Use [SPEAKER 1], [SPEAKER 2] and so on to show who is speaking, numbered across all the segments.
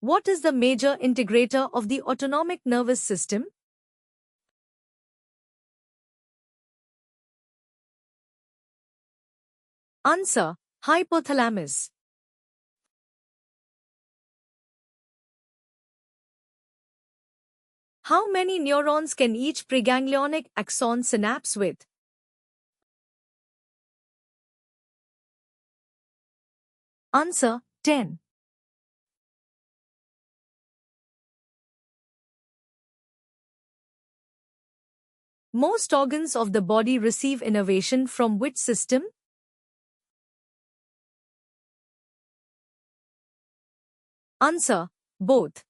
[SPEAKER 1] What is the major integrator of the autonomic nervous system? Answer: hypothalamus. How many neurons can each preganglionic axon synapse with? Answer: 10. Most organs of the body receive innervation from which system? Answer: both.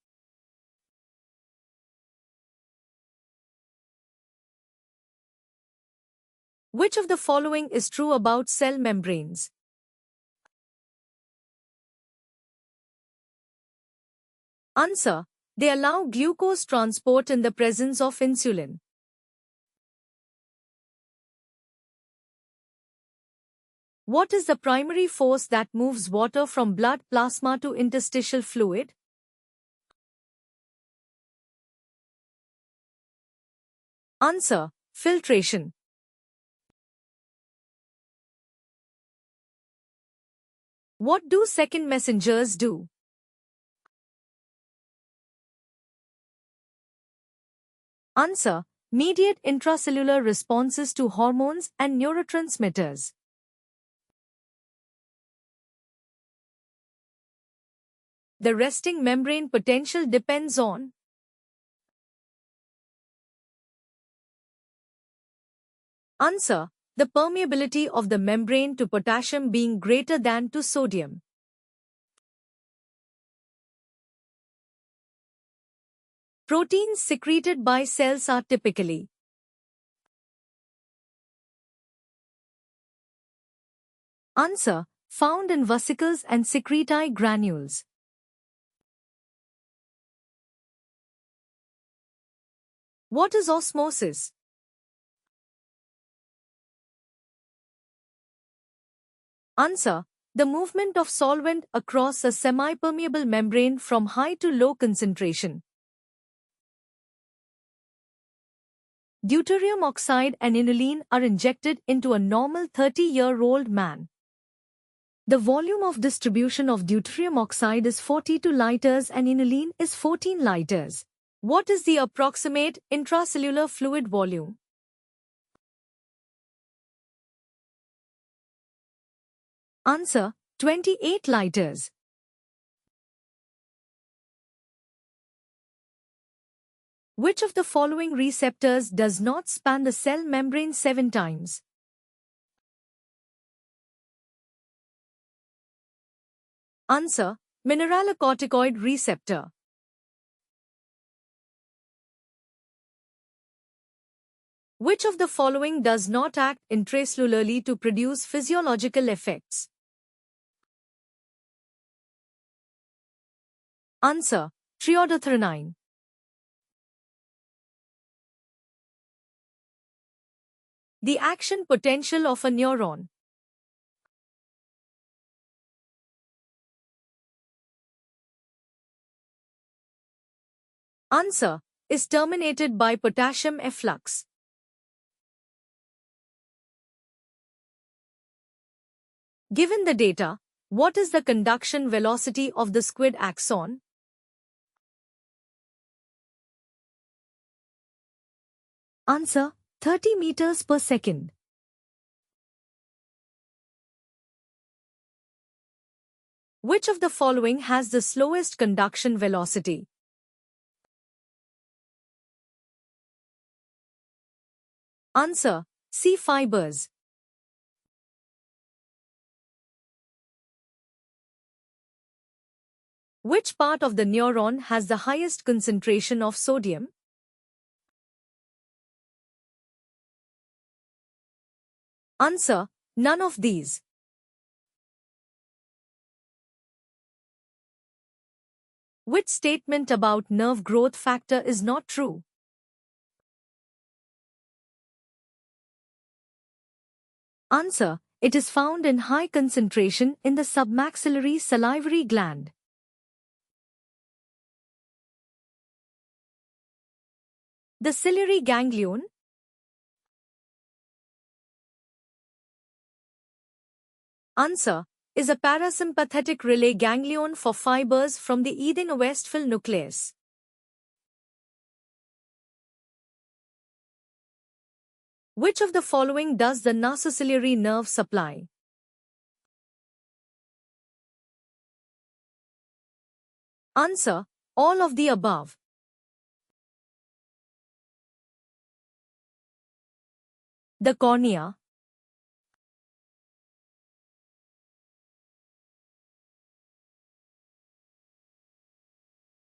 [SPEAKER 1] Which of the following is true about cell membranes? Answer: they allow glucose transport in the presence of insulin. What is the primary force that moves water from blood plasma to interstitial fluid? Answer: filtration. What do second messengers do? Answer: mediate intracellular responses to hormones and neurotransmitters. The resting membrane potential depends on. Answer: the permeability of the membrane to potassium being greater than to sodium. Proteins secreted by cells are typically. Answer: found in vesicles and secretae granules. What is osmosis? Answer: the movement of solvent across a semi-permeable membrane from high to low concentration. Deuterium oxide and inulin are injected into a normal 30-year-old man. The volume of distribution of deuterium oxide is 42 liters and inulin is 14 liters. What is the approximate intracellular fluid volume? Answer: 28 liters. Which of the following receptors does not span the cell membrane 7 times? Answer: mineralocorticoid receptor. Which of the following does not act intracellularly to produce physiological effects? Answer: triiodothyronine. The action potential of a neuron. Answer: is terminated by potassium efflux. Given the data, what is the conduction velocity of the squid axon? Answer: 30 meters per second. Which of the following has the slowest conduction velocity? Answer: C fibers. Which part of the neuron has the highest concentration of sodium? Answer: none of these. Which statement about nerve growth factor is not true? Answer: it is found in high concentration in the submaxillary salivary gland. The ciliary ganglion. Answer is a parasympathetic relay ganglion for fibers from the Eden-Westphal nucleus. Which of the following does the nasociliary nerve supply? Answer, all of the above. The cornea.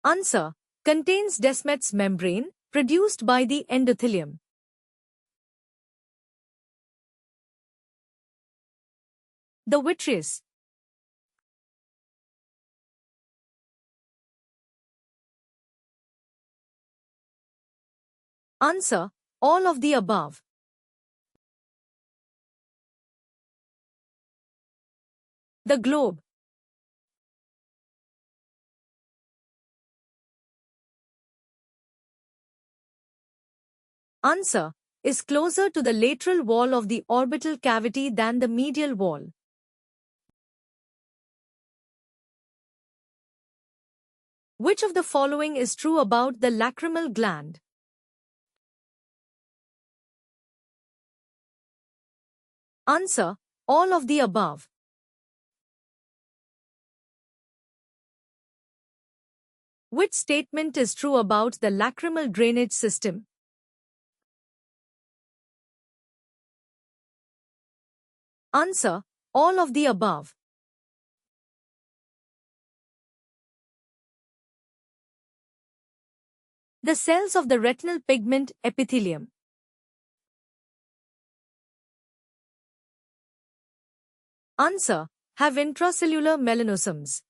[SPEAKER 1] Answer, contains Descemet's membrane, produced by the endothelium. The vitreous. Answer, all of the above. The globe. Answer, is closer to the lateral wall of the orbital cavity than the medial wall. Which of the following is true about the lacrimal gland? Answer, all of the above. Which statement is true about the lacrimal drainage system? Answer, all of the above. The cells of the retinal pigment epithelium. Answer, have intracellular melanosomes.